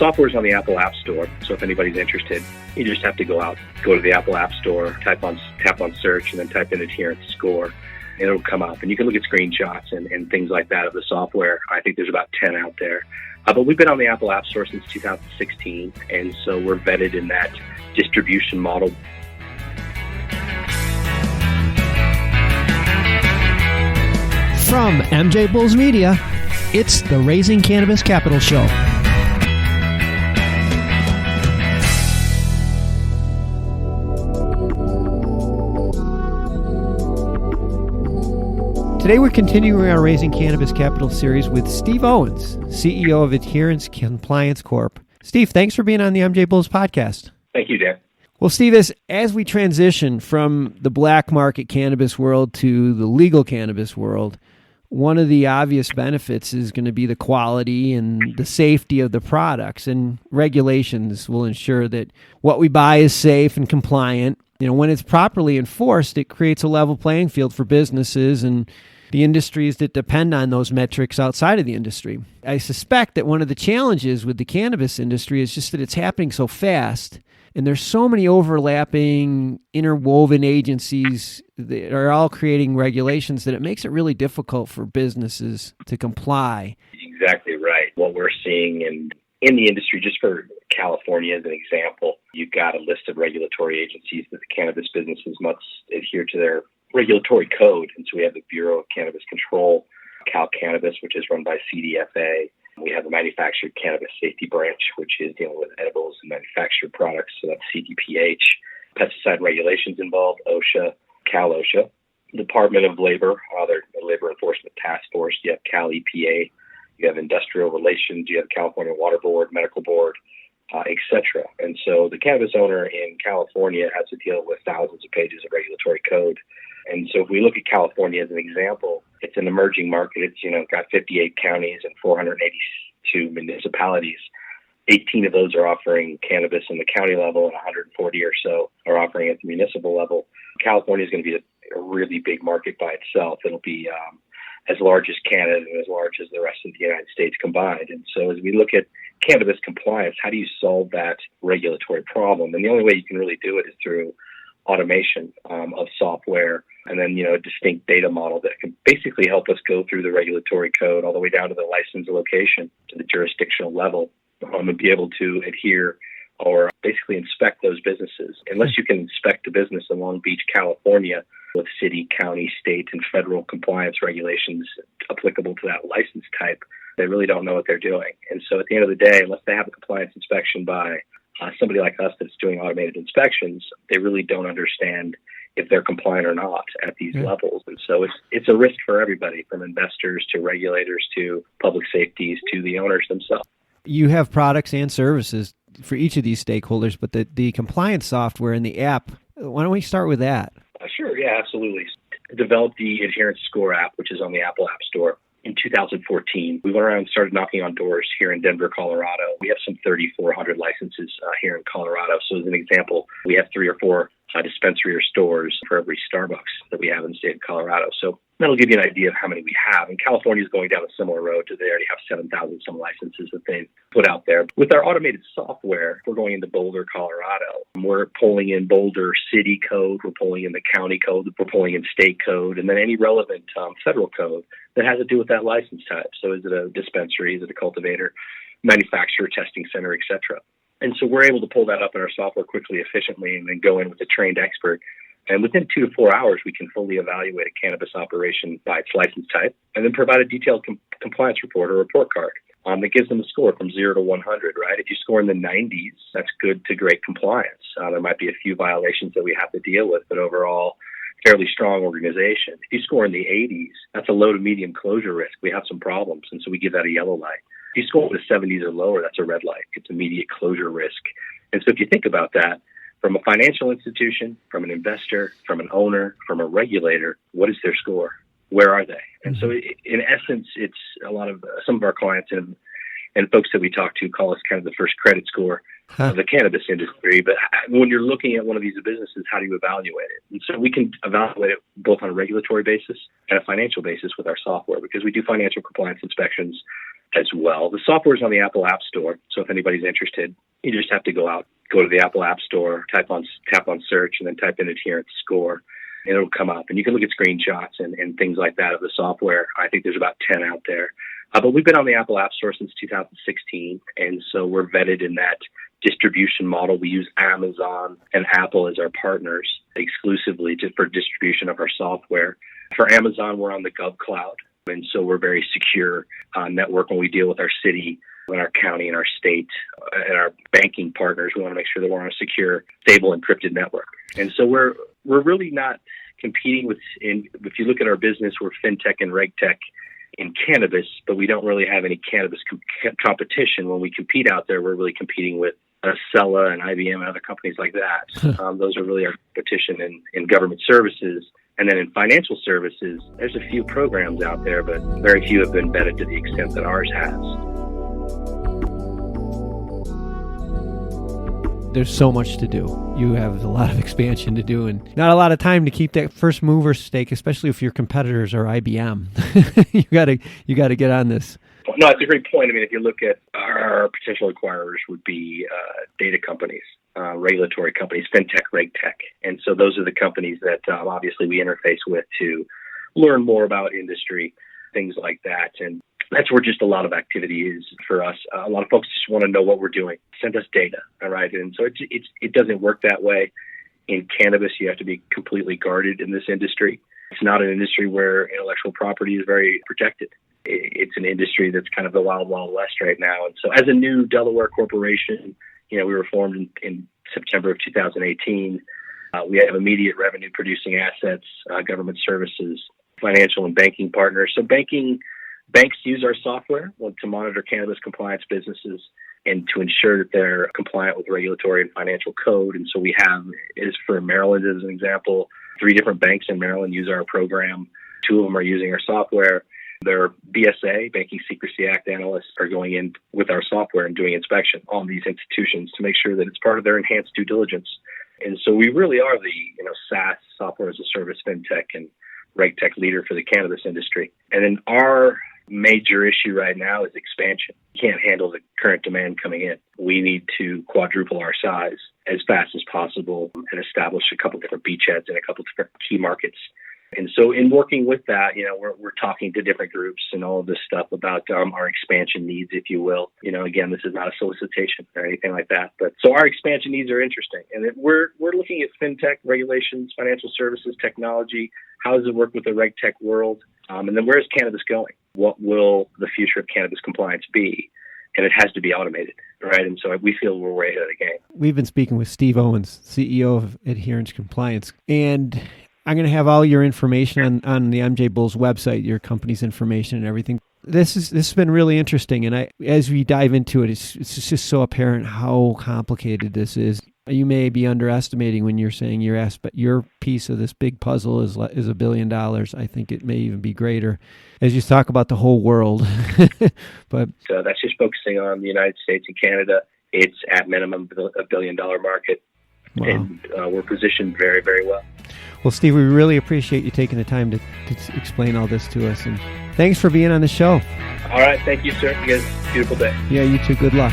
software's on the Apple App Store, so if anybody's interested, you just have to go to the Apple App Store, tap on search, and then type in Adherence Score, and it'll come up. And you can look at screenshots and things like that of the software. I think there's about 10 out there. But we've been on the Apple App Store since 2016, and so we're vetted in that distribution model. From MJBulls Media, it's the Raising Cannabis Capital Show. Today we're continuing our Raising Cannabis Capital series with Steve Owens, CEO of Adherence Compliance Corp. Steve, thanks for being on the MJBulls podcast. Thank you, Dan. Well, Steve, as we transition from the black market cannabis world to the legal cannabis world, one of the obvious benefits is going to be the quality and the safety of the products, and regulations will ensure that what we buy is safe and compliant. You know, when it's properly enforced, it creates a level playing field for businesses and the industries that depend on those metrics outside of the industry. I suspect that one of the challenges with the cannabis industry is just that it's happening so fast, and there's so many overlapping, interwoven agencies that are all creating regulations that it makes it really difficult for businesses to comply. Exactly right. What we're seeing in the industry, just for California as an example, you've got a list of regulatory agencies that the cannabis businesses must adhere to their regulatory code. And so we have the Bureau of Cannabis Control, Cal Cannabis, which is run by CDFA. We have the Manufactured Cannabis Safety Branch, which is dealing with edibles and manufactured products. So that's CDPH. Pesticide regulations involved, OSHA, Cal OSHA. Department of Labor, their Labor Enforcement Task Force. You have Cal EPA. You have Industrial Relations. You have California Water Board, Medical Board, etc. And so the cannabis owner in California has to deal with thousands of pages of regulatory code. And so if we look at California as an example, it's an emerging market. It's, got 58 counties and 482 municipalities. 18 of those are offering cannabis in the county level, and 140 or so are offering at the municipal level. California is going to be a really big market by itself. It'll be as large as Canada and as large as the rest of the United States combined. And so as we look at cannabis compliance, how do you solve that regulatory problem? And the only way you can really do it is through automation of software, and then, a distinct data model that can basically help us go through the regulatory code all the way down to the license location, to the jurisdictional level, and be able to adhere or basically inspect those businesses. Unless you can inspect a business in Long Beach, California, with city, county, state, and federal compliance regulations applicable to that license type, they really don't know what they're doing. And so at the end of the day, unless they have a compliance inspection by somebody like us that's doing automated inspections, they really don't understand if they're compliant or not at these levels. And so it's a risk for everybody, from investors to regulators to public safeties to the owners themselves. You have products and services for each of these stakeholders, but the compliance software and the app, why don't we start with that? Sure, yeah, absolutely. Developed the Adherence Score app, which is on the Apple App Store, in 2014. We went around and started knocking on doors here in Denver, Colorado. We have some 3,400 licenses here in Colorado. So as an example, we have 3 or 4 dispensary or stores for every Starbucks that we have in the state of Colorado. So that'll give you an idea of how many we have. And California is going down a similar road. They already have 7,000 some licenses that they've put out there. With our automated software, we're going into Boulder, Colorado. We're pulling in Boulder city code. We're pulling in the county code. We're pulling in state code, and then any relevant federal code that has to do with that license type. So is it a dispensary? Is it a cultivator, manufacturer, testing center, etc.? And so we're able to pull that up in our software quickly, efficiently, and then go in with a trained expert. And within 2 to 4 hours, we can fully evaluate a cannabis operation by its license type, and then provide a detailed compliance report or report card that gives them a score from 0 to 100, right? If you score in the 90s, that's good to great compliance. There might be a few violations that we have to deal with, but overall, fairly strong organization. If you score in the 80s, that's a low to medium closure risk. We have some problems, and so we give that a yellow light. If you score in the 70s or lower, that's a red light. It's immediate closure risk. And so if you think about that, from a financial institution, from an investor, from an owner, from a regulator, what is their score? Where are they? And so in essence, it's a lot of some of our clients and folks that we talk to call us kind of the first credit score of the cannabis industry. But when you're looking at one of these businesses, how do you evaluate it? And so we can evaluate it both on a regulatory basis and a financial basis with our software, because we do financial compliance inspections as well. The software is on the Apple App Store, so if anybody's interested, you just have to go to the Apple App Store, tap on search, and then type in Adherence Score, and it'll come up. And you can look at screenshots and things like that of the software. I think there's about 10 out there. But we've been on the Apple App Store since 2016, and so we're vetted in that distribution model. We use Amazon and Apple as our partners exclusively for distribution of our software. For Amazon, we're on the GovCloud, and so we're very secure network when we deal with our city and our county and our state and our banking partners. We want to make sure that we're on a secure, stable, encrypted network. And so we're really not competing with, if you look at our business, we're fintech and regtech in cannabis, but we don't really have any cannabis competition. When we compete out there, we're really competing with Acela and IBM and other companies like that. Those are really our competition in government services. And then in financial services, there's a few programs out there, but very few have been vetted to the extent that ours has. There's so much to do. You have a lot of expansion to do and not a lot of time to keep that first mover stake, especially if your competitors are IBM. you got to get on this. No, that's a great point. I mean, if you look at our potential acquirers would be data companies, regulatory companies, fintech, regtech. And so those are the companies that obviously we interface with to learn more about industry, things like that. And that's where just a lot of activity is for us. A lot of folks just want to know what we're doing. Send us data, all right? And so it doesn't work that way. In cannabis, you have to be completely guarded in this industry. It's not an industry where intellectual property is very protected. It's an industry that's kind of the wild, wild west right now. And so as a new Delaware corporation, we were formed in September of 2018. We have immediate revenue producing assets, government services, financial and banking partners. So banks use our software to monitor cannabis compliance businesses and to ensure that they're compliant with regulatory and financial code. And so we have, is for Maryland as an example, 3 different banks in Maryland use our program. 2 of them are using our software. Their BSA, Banking Secrecy Act analysts, are going in with our software and doing inspection on these institutions to make sure that it's part of their enhanced due diligence. And so we really are the SaaS, software as a service, fintech, and regtech leader for the cannabis industry. And then our major issue right now is expansion. We can't handle the current demand coming in. We need to quadruple our size as fast as possible and establish a couple different beachheads in a couple different key markets. And so in working with that, we're talking to different groups and all of this stuff about our expansion needs, if you will. Again, this is not a solicitation or anything like that. But so our expansion needs are interesting. And we're looking at fintech regulations, financial services, technology. How does it work with the regtech world? And then where is cannabis going? What will the future of cannabis compliance be? And it has to be automated, right? And so we feel we're way ahead of the game. We've been speaking with Steve Owens, CEO of Adherence Compliance. And I'm going to have all your information on the MJBulls website, your company's information and everything. This has been really interesting, and as we dive into it, it's just so apparent how complicated this is. You may be underestimating when you're saying your piece of this big puzzle is $1 billion. I think it may even be greater as you talk about the whole world. But so that's just focusing on the United States and Canada. It's at minimum $1 billion market. Wow. And we're positioned very, very well. Well, Steve, we really appreciate you taking the time to explain all this to us. And thanks for being on the show. All right. Thank you, sir. You guys have a beautiful day. Yeah, you too. Good luck.